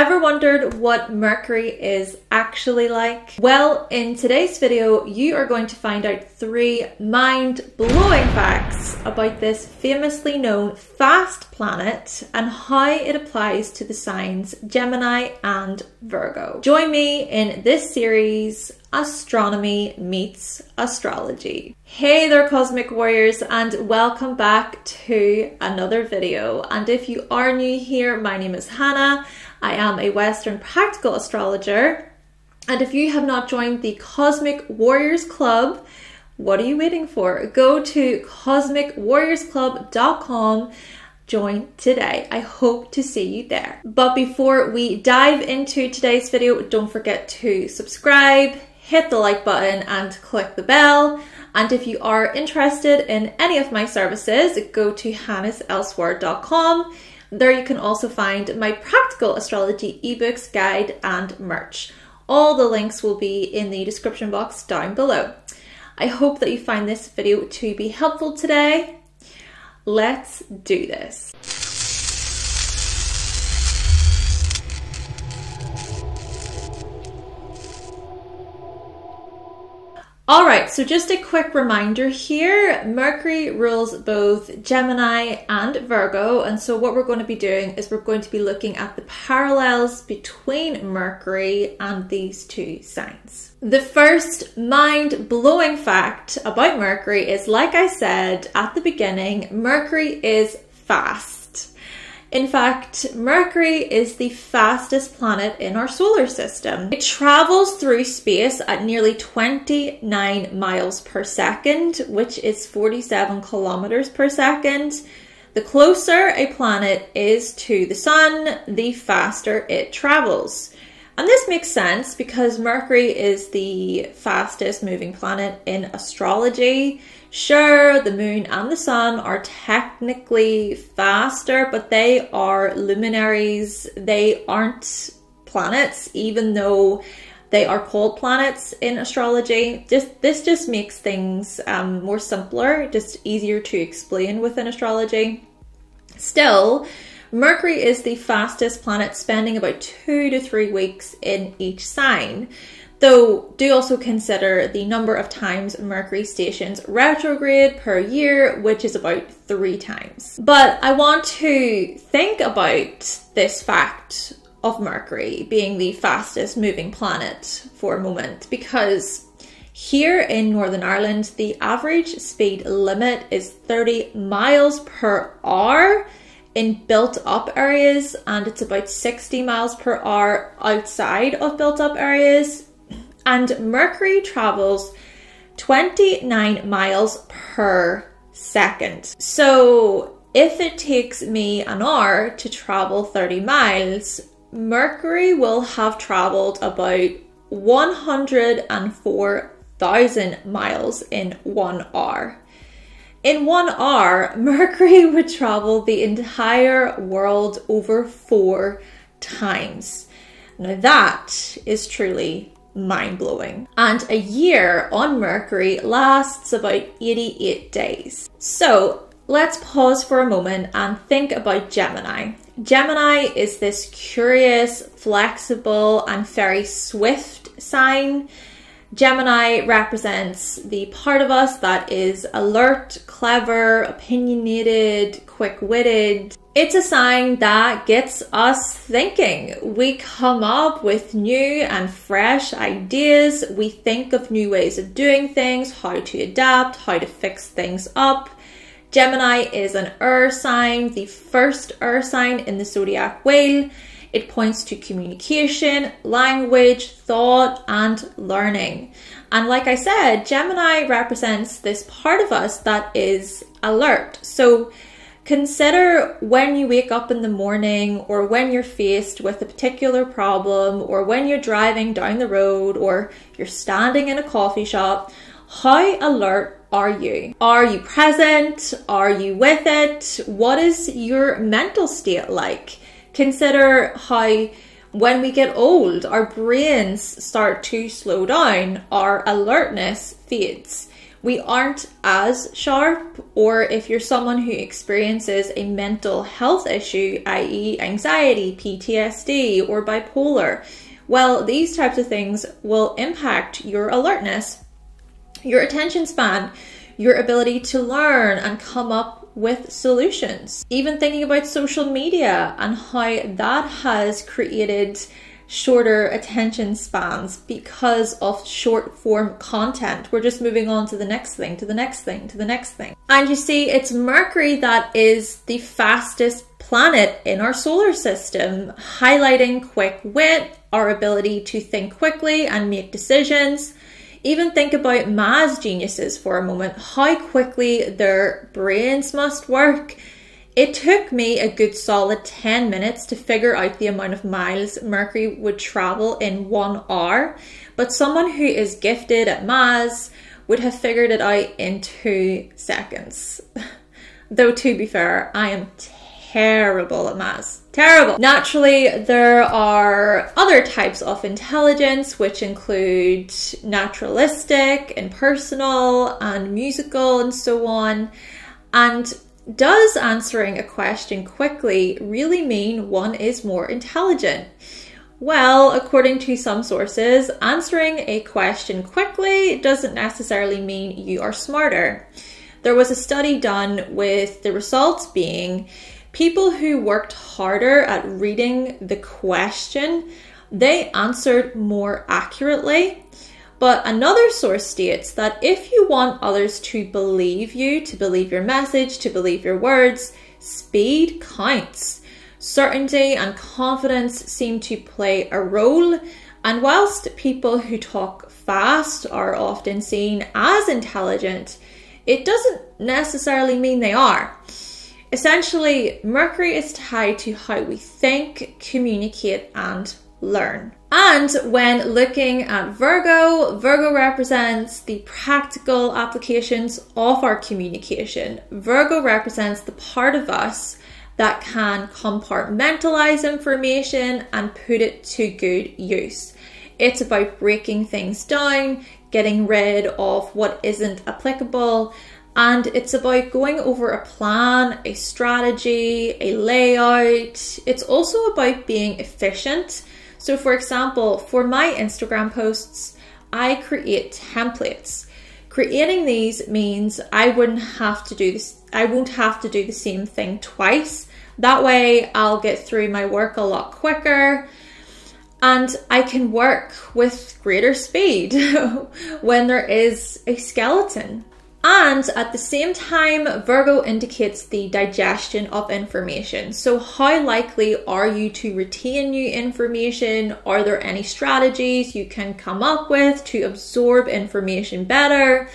Ever wondered what Mercury is actually like? Well, in today's video, you are going to find out 3 mind-blowing facts about this famously known fast planet and how it applies to the signs Gemini and Virgo. Join me in this series, Astronomy meets Astrology. Hey there, Cosmic Warriors, and welcome back to another video. And if you are new here, my name is Hannah. I am a Western practical astrologer. And if you have not joined the Cosmic Warriors Club, what are you waiting for? Go to cosmicwarriorsclub.com. Join today. I hope to see you there. But before we dive into today's video, don't forget to subscribe, hit the like button and click the bell. And if you are interested in any of my services, go to hannahselsewhere.com. There you can also find my practical astrology ebooks, guide and merch. All the links will be in the description box down below. I hope that you find this video to be helpful today. Let's do this. Alright, so just a quick reminder here, Mercury rules both Gemini and Virgo, and so what we're going to be doing is we're going to be looking at the parallels between Mercury and these two signs. The first mind-blowing fact about Mercury is, like I said at the beginning, Mercury is fast. In fact, Mercury is the fastest planet in our solar system. It travels through space at nearly 29 miles per second, which is 47 kilometers per second. The closer a planet is to the sun, the faster it travels. And this makes sense because Mercury is the fastest moving planet in astrology. Sure, the moon and the sun are technically faster, but they are luminaries. They aren't planets, even though they are called planets in astrology. This just makes things more simpler, just easier to explain within astrology. Still, Mercury is the fastest planet, spending about 2 to 3 weeks in each sign. Though, do also consider the number of times Mercury stations retrograde per year, which is about 3 times. But I want to think about this fact of Mercury being the fastest moving planet for a moment, because here in Northern Ireland, the average speed limit is 30 miles per hour in built up areas, and it's about 60 miles per hour outside of built up areas. And Mercury travels 29 miles per second. So if it takes me an hour to travel 30 miles, Mercury will have traveled about 104,000 miles in 1 hour. In 1 hour, Mercury would travel the entire world over 4 times. Now that is truly mind-blowing. And a year on Mercury lasts about 88 days. So let's pause for a moment and think about Gemini. Gemini is this curious, flexible, and very swift sign. Gemini represents the part of us that is alert, clever, opinionated, quick-witted. It's a sign that gets us thinking. We come up with new and fresh ideas. We think of new ways of doing things, how to adapt, how to fix things up. Gemini is an air sign, the first air sign in the zodiac wheel. It points to communication, language, thought, and learning. And like I said, Gemini represents this part of us that is alert. So consider when you wake up in the morning, or when you're faced with a particular problem, or when you're driving down the road, or you're standing in a coffee shop, how alert are you? Are you present? Are you with it? What is your mental state like? Consider how when we get old, our brains start to slow down, our alertness fades. we aren't as sharp, or if you're someone who experiences a mental health issue, i.e. anxiety, PTSD, or bipolar, well, these types of things will impact your alertness, your attention span, your ability to learn and come up with solutions. Even thinking about social media and how that has created shorter attention spans because of short form content. We're just moving on to the next thing, to the next thing, to the next thing. And you see, it's Mercury that is the fastest planet in our solar system, highlighting quick wit, our ability to think quickly and make decisions. Even think about maths geniuses for a moment, how quickly their brains must work. It took me a good solid 10 minutes to figure out the amount of miles Mercury would travel in 1 hour, but someone who is gifted at maths would have figured it out in 2 seconds. Though to be fair, I am terrible at maths. Terrible. Naturally, there are other types of intelligence, which include naturalistic, impersonal, and musical, and so on. And does answering a question quickly really mean one is more intelligent? Well, according to some sources, answering a question quickly doesn't necessarily mean you are smarter. There was a study done with the results being people who worked harder at reading the question, they answered more accurately. But another source states that if you want others to believe you, to believe your message, to believe your words, speed counts. Certainty and confidence seem to play a role. And whilst people who talk fast are often seen as intelligent, it doesn't necessarily mean they are. Essentially, Mercury is tied to how we think, communicate, and learn. And when looking at Virgo, Virgo represents the practical applications of our communication. Virgo represents the part of us that can compartmentalize information and put it to good use. It's about breaking things down, getting rid of what isn't applicable, and it's about going over a plan, a strategy, a layout. It's also about being efficient. So for example, for my Instagram posts, I create templates. Creating these means I won't have to do the same thing twice. That way I'll get through my work a lot quicker and I can work with greater speed when there is a skeleton. And at the same time, Virgo indicates the digestion of information. So how likely are you to retain new information? Are there any strategies you can come up with to absorb information better?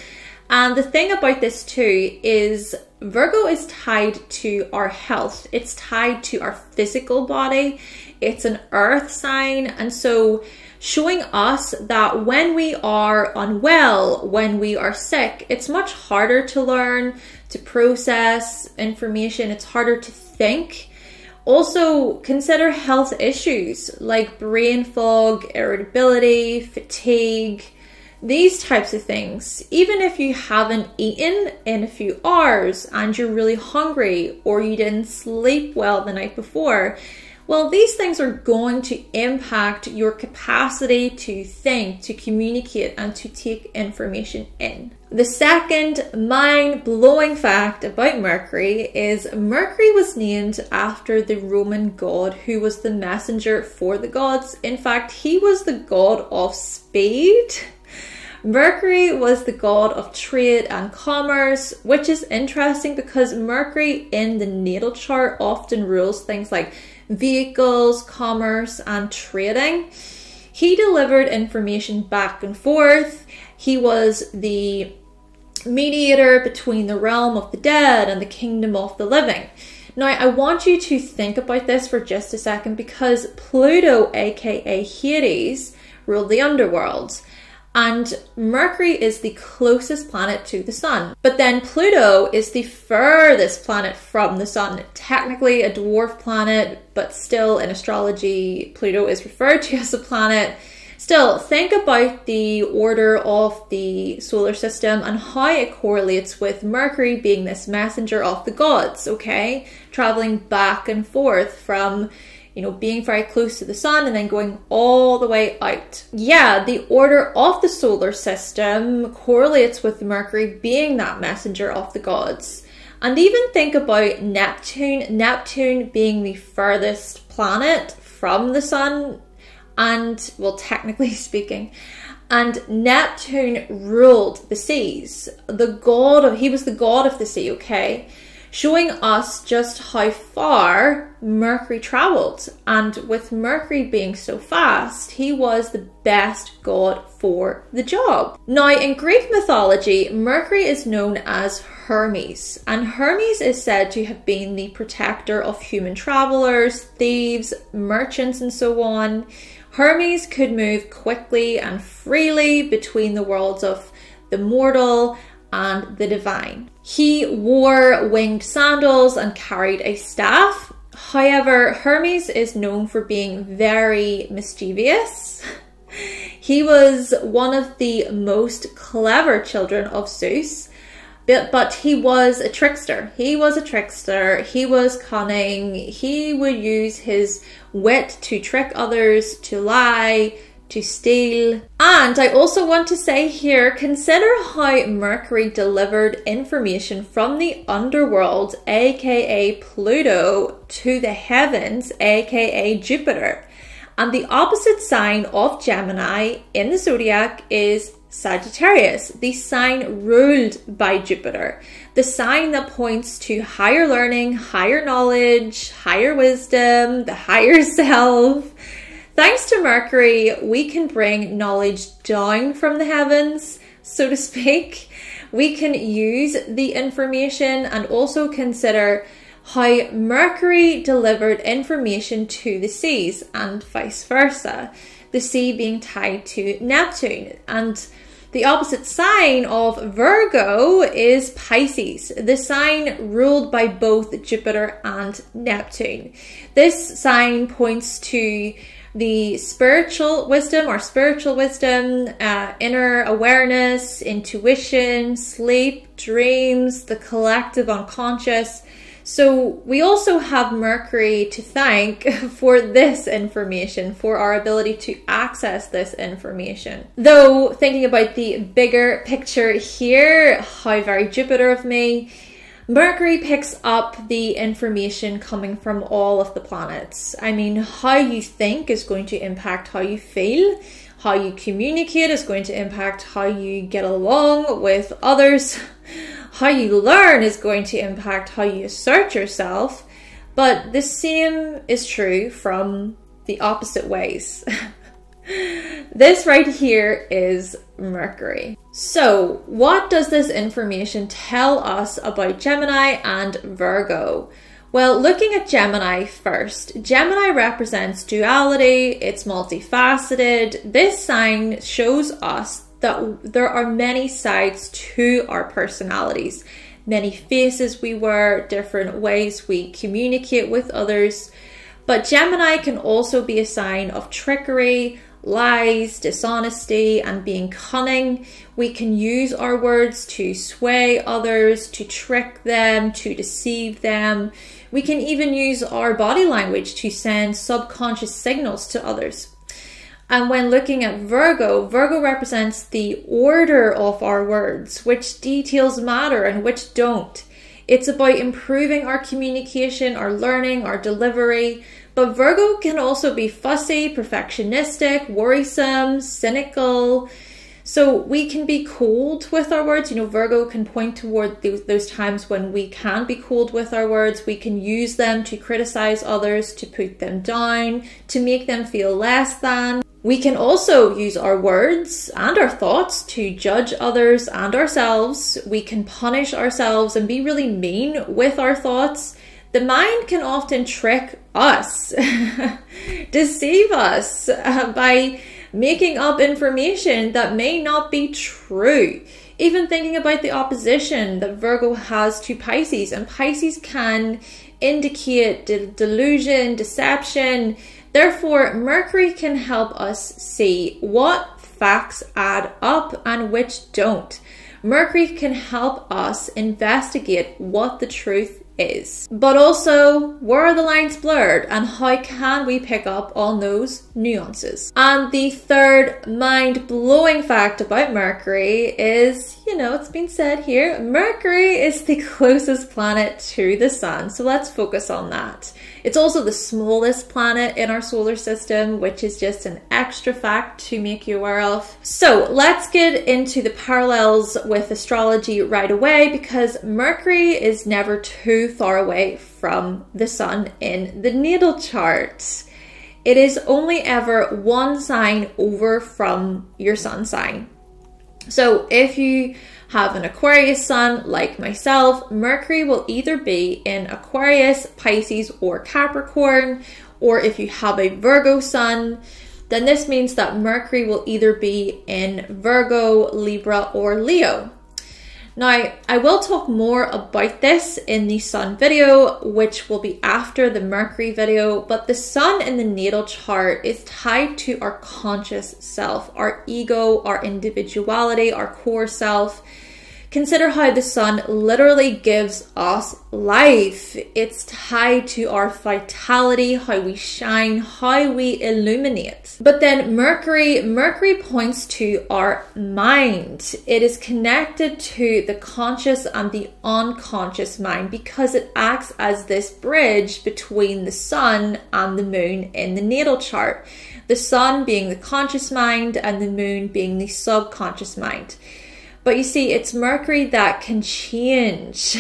And the thing about this too is Virgo is tied to our health. It's tied to our physical body. It's an earth sign. And so showing us that when we are unwell, when we are sick, it's much harder to learn, to process information. It's harder to think. Also, consider health issues like brain fog, irritability, fatigue, these types of things. Even if you haven't eaten in a few hours and you're really hungry or you didn't sleep well the night before, well, these things are going to impact your capacity to think, to communicate, and to take information in. The second mind-blowing fact about Mercury is Mercury was named after the Roman god who was the messenger for the gods. In fact, he was the god of speed. Mercury was the god of trade and commerce, which is interesting because Mercury in the natal chart often rules things like vehicles, commerce, and trading. He delivered information back and forth. He was the mediator between the realm of the dead and the kingdom of the living. Now, I want you to think about this for just a second because Pluto, aka Hades, ruled the underworld. And Mercury is the closest planet to the sun. But then Pluto is the furthest planet from the sun. Technically a dwarf planet, but still in astrology, Pluto is referred to as a planet. Still, think about the order of the solar system and how it correlates with Mercury being this messenger of the gods, okay? Traveling back and forth from, you know, being very close to the sun and then going all the way out. Yeah, the order of the solar system correlates with Mercury being that messenger of the gods. And even think about Neptune being the furthest planet from the sun, and, well, technically speaking, and Neptune ruled the seas. He was the god of the sea, okay? Showing us just how far Mercury traveled. And with Mercury being so fast, he was the best god for the job. Now, in Greek mythology, Mercury is known as Hermes, and Hermes is said to have been the protector of human travelers, thieves, merchants, and so on. Hermes could move quickly and freely between the worlds of the mortal and the divine. He wore winged sandals and carried a staff. However, Hermes is known for being very mischievous. He was one of the most clever children of Zeus, but he was a trickster. He was cunning. He would use his wit to trick others, to lie, to steal. And I also want to say here, consider how Mercury delivered information from the underworld, aka Pluto, to the heavens, aka Jupiter. And the opposite sign of Gemini in the zodiac is Sagittarius, the sign ruled by Jupiter, the sign that points to higher learning, higher knowledge, higher wisdom, the higher self. Thanks to Mercury, we can bring knowledge down from the heavens, so to speak. We can use the information and also consider how Mercury delivered information to the seas and vice versa, the sea being tied to Neptune. And the opposite sign of Virgo is Pisces, the sign ruled by both Jupiter and Neptune. This sign points to the spiritual wisdom, inner awareness, intuition, sleep, dreams, the collective unconscious. So we also have Mercury to thank for this information, for our ability to access this information. Though, thinking about the bigger picture here, how very Jupiter of me, Mercury picks up the information coming from all of the planets. I mean, how you think is going to impact how you feel. How you communicate is going to impact how you get along with others. How you learn is going to impact how you assert yourself. But the same is true from the opposite ways. This right here is Mercury. So, what does this information tell us about Gemini and Virgo? Well, looking at Gemini first, Gemini represents duality, it's multifaceted. This sign shows us that there are many sides to our personalities, many faces we wear, different ways we communicate with others. But Gemini can also be a sign of trickery, lies, dishonesty, and being cunning. We can use our words to sway others, to trick them, to deceive them. We can even use our body language to send subconscious signals to others. And when looking at Virgo, Virgo represents the order of our words, which details matter and which don't. It's about improving our communication, our learning, our delivery. But Virgo can also be fussy, perfectionistic, worrisome, cynical. So we can be cold with our words. You know, Virgo can point toward those times when we can be cold with our words. We can use them to criticize others, to put them down, to make them feel less than. We can also use our words and our thoughts to judge others and ourselves. We can punish ourselves and be really mean with our thoughts. The mind can often trick us, deceive us by making up information that may not be true. Even thinking about the opposition that Virgo has to Pisces, and Pisces can indicate delusion, deception, Therefore, Mercury can help us see what facts add up and which don't. Mercury can help us investigate what the truth is. But also, where are the lines blurred and how can we pick up on those nuances? And the third mind-blowing fact about Mercury is, you know, it's been said here, Mercury is the closest planet to the Sun. So let's focus on that. It's also the smallest planet in our solar system, which is just an extra fact to make you aware of. So let's get into the parallels with astrology right away, because Mercury is never too far away from the Sun in the natal chart. It is only ever one sign over from your Sun sign. So if you have an Aquarius sun like myself, Mercury will either be in Aquarius, Pisces, or Capricorn. Or if you have a Virgo sun, then this means that Mercury will either be in Virgo, Libra, or Leo. Now, I will talk more about this in the Sun video, which will be after the Mercury video, but the Sun in the natal chart is tied to our conscious self, our ego, our individuality, our core self. Consider how the Sun literally gives us life. It's tied to our vitality, how we shine, how we illuminate. But then Mercury points to our mind. It is connected to the conscious and the unconscious mind because it acts as this bridge between the Sun and the Moon in the natal chart. The Sun being the conscious mind and the Moon being the subconscious mind. But you see, it's Mercury that can change.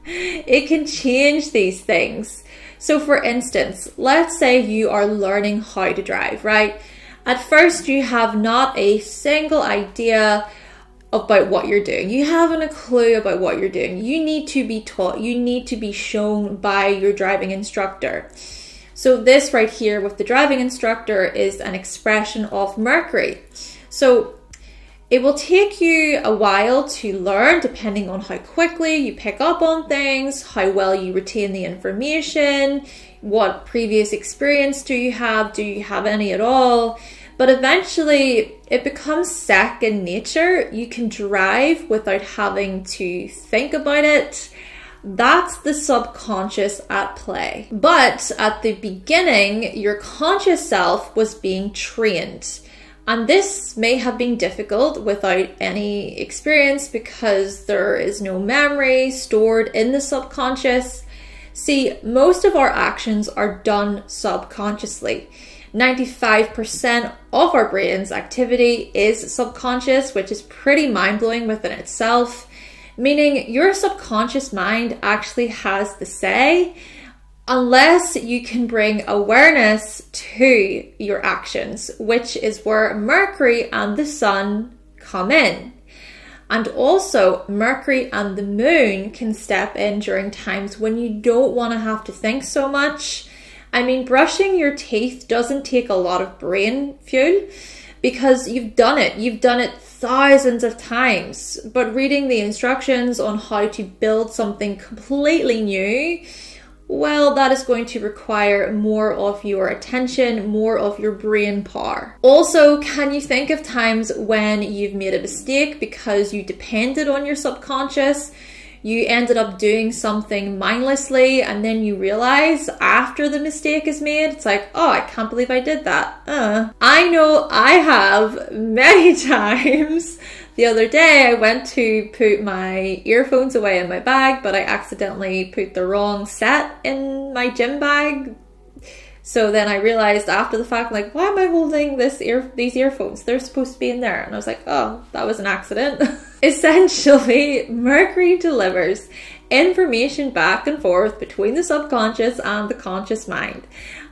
It can change these things. So for instance, let's say you are learning how to drive, right? At first, you have not a single idea about what you're doing. You haven't a clue about what you're doing. You need to be taught. You need to be shown by your driving instructor. So this right here with the driving instructor is an expression of Mercury. So it will take you a while to learn, depending on how quickly you pick up on things, how well you retain the information, what previous experience do you have any at all. But eventually it becomes second nature. You can drive without having to think about it. That's the subconscious at play. But at the beginning, your conscious self was being trained. And this may have been difficult without any experience because there is no memory stored in the subconscious. See, most of our actions are done subconsciously. 95% of our brain's activity is subconscious, which is pretty mind-blowing within itself, meaning your subconscious mind actually has the say, unless you can bring awareness to your actions, which is where Mercury and the Sun come in. And also, Mercury and the Moon can step in during times when you don't want to have to think so much. I mean, brushing your teeth doesn't take a lot of brain fuel because you've done it. You've done it thousands of times. But reading the instructions on how to build something completely new, well, that is going to require more of your attention, more of your brain power. Also, can you think of times when you've made a mistake because you depended on your subconscious? You ended up doing something mindlessly and then you realize after the mistake is made, it's like, oh, I can't believe I did that. I know I have many times. The other day I went to put my earphones away in my bag, but I accidentally put the wrong set in my gym bag. So then I realized after the fact, like, why am I holding these earphones? They're supposed to be in there. And I was like, oh, that was an accident. Essentially, Mercury delivers information back and forth between the subconscious and the conscious mind.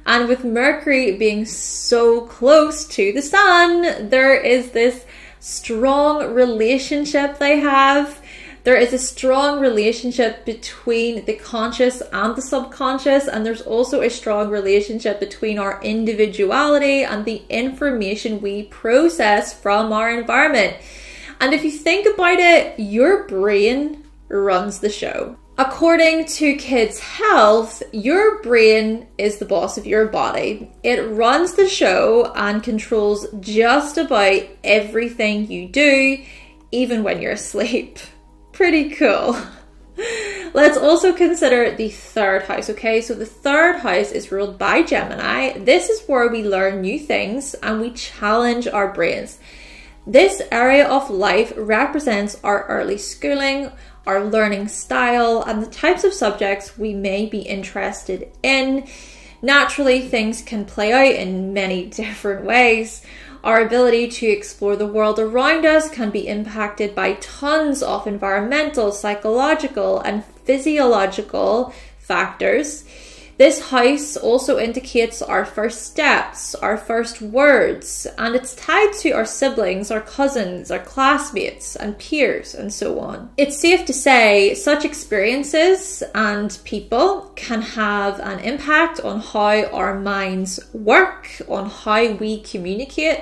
And with Mercury being so close to the Sun, there is this strong relationship they have. There is a strong relationship between the conscious and the subconscious, and there's also a strong relationship between our individuality and the information we process from our environment. And if you think about it, your brain runs the show. According to Kids Health, your brain is the boss of your body. It runs the show and controls just about everything you do, even when you're asleep. Pretty cool. Let's also consider the third house, okay? So the third house is ruled by Gemini. This is where we learn new things and we challenge our brains. This area of life represents our early schooling, our learning style, and the types of subjects we may be interested in. Naturally, things can play out in many different ways. Our ability to explore the world around us can be impacted by tons of environmental, psychological, and physiological factors. This house also indicates our first steps, our first words, and it's tied to our siblings, our cousins, our classmates, and peers, and so on. It's safe to say such experiences and people can have an impact on how our minds work, on how we communicate,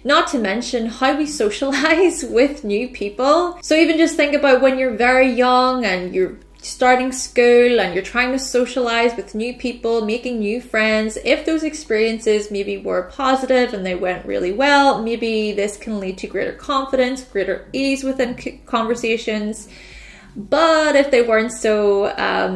not to mention how we socialize with new people. So even just think about when you're very young and you're starting school and you're trying to socialize with new people, making new friends. If those experiences maybe were positive and they went really well, maybe this can lead to greater confidence, greater ease within conversations. But if they weren't so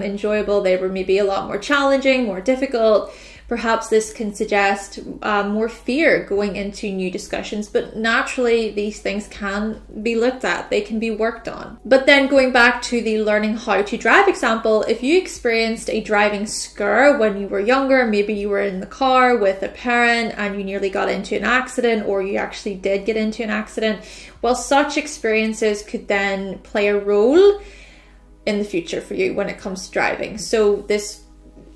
enjoyable, they were maybe a lot more challenging, more difficult, perhaps this can suggest more fear going into new discussions. But naturally, these things can be looked at, they can be worked on. But then going back to the learning how to drive example, if you experienced a driving scare when you were younger, maybe you were in the car with a parent and you nearly got into an accident, or you actually did get into an accident, well, such experiences could then play a role in the future for you when it comes to driving. So this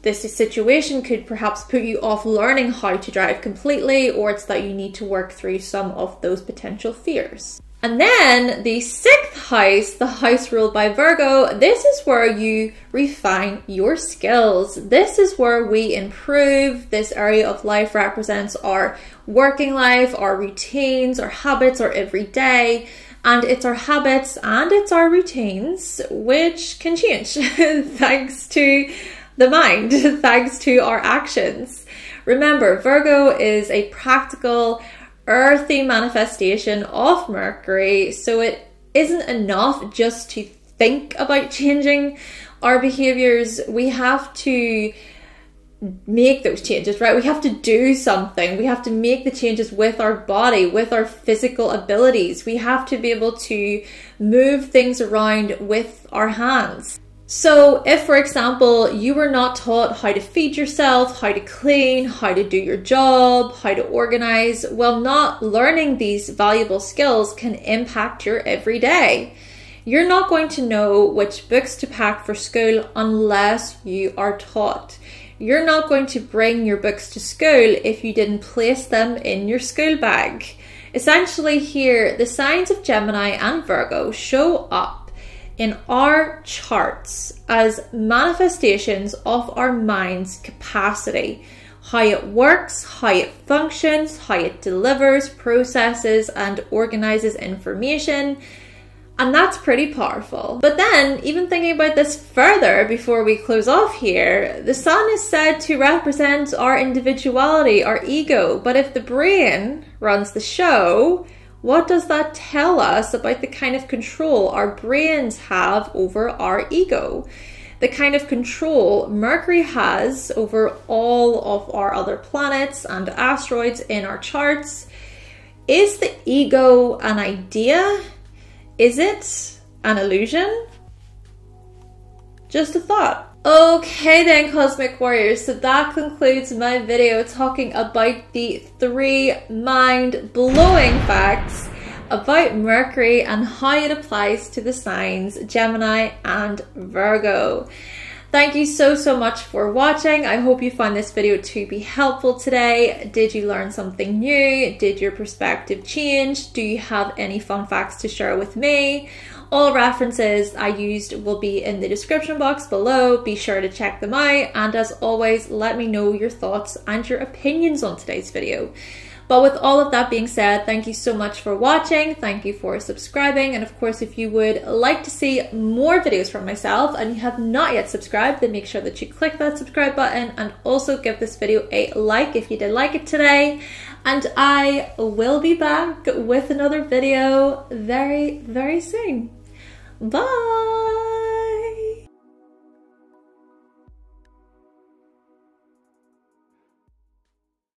situation could perhaps put you off learning how to drive completely, or it's that you need to work through some of those potential fears. And then the sixth house, the house ruled by Virgo, this is where you refine your skills. This is where we improve. This area of life represents our working life, our routines, our habits, our everyday. And it's our habits and it's our routines which can change thanks to the mind, thanks to our actions. Remember, Virgo is a practical, earthy manifestation of Mercury, so it isn't enough just to think about changing our behaviors. We have to make those changes, right? We have to do something. We have to make the changes with our body, with our physical abilities. We have to be able to move things around with our hands. So if, for example, you were not taught how to feed yourself, how to clean, how to do your job, how to organize, well, not learning these valuable skills can impact your everyday. You're not going to know which books to pack for school unless you are taught. You're not going to bring your books to school if you didn't place them in your school bag. Essentially here, the signs of Gemini and Virgo show up in our charts as manifestations of our mind's capacity, how it works, how it functions, how it delivers, processes, and organizes information. And that's pretty powerful. But then, even thinking about this further before we close off here, the sun is said to represent our individuality, our ego. But if the brain runs the show, what does that tell us about the kind of control our brains have over our ego? The kind of control Mercury has over all of our other planets and asteroids in our charts. Is the ego an idea? Is it an illusion? Just a thought. Okay then, Cosmic Warriors, so that concludes my video talking about the 3 mind-blowing facts about Mercury and how it applies to the signs Gemini and Virgo. Thank you so much for watching. I hope you found this video to be helpful today. Did you learn something new? Did your perspective change? Do you have any fun facts to share with me? All references I used will be in the description box below. Be sure to check them out. And as always, let me know your thoughts and your opinions on today's video. But with all of that being said, thank you so much for watching. Thank you for subscribing. And of course, if you would like to see more videos from myself and you have not yet subscribed, then make sure that you click that subscribe button and also give this video a like if you did like it today. And I will be back with another video very, very soon. Bye!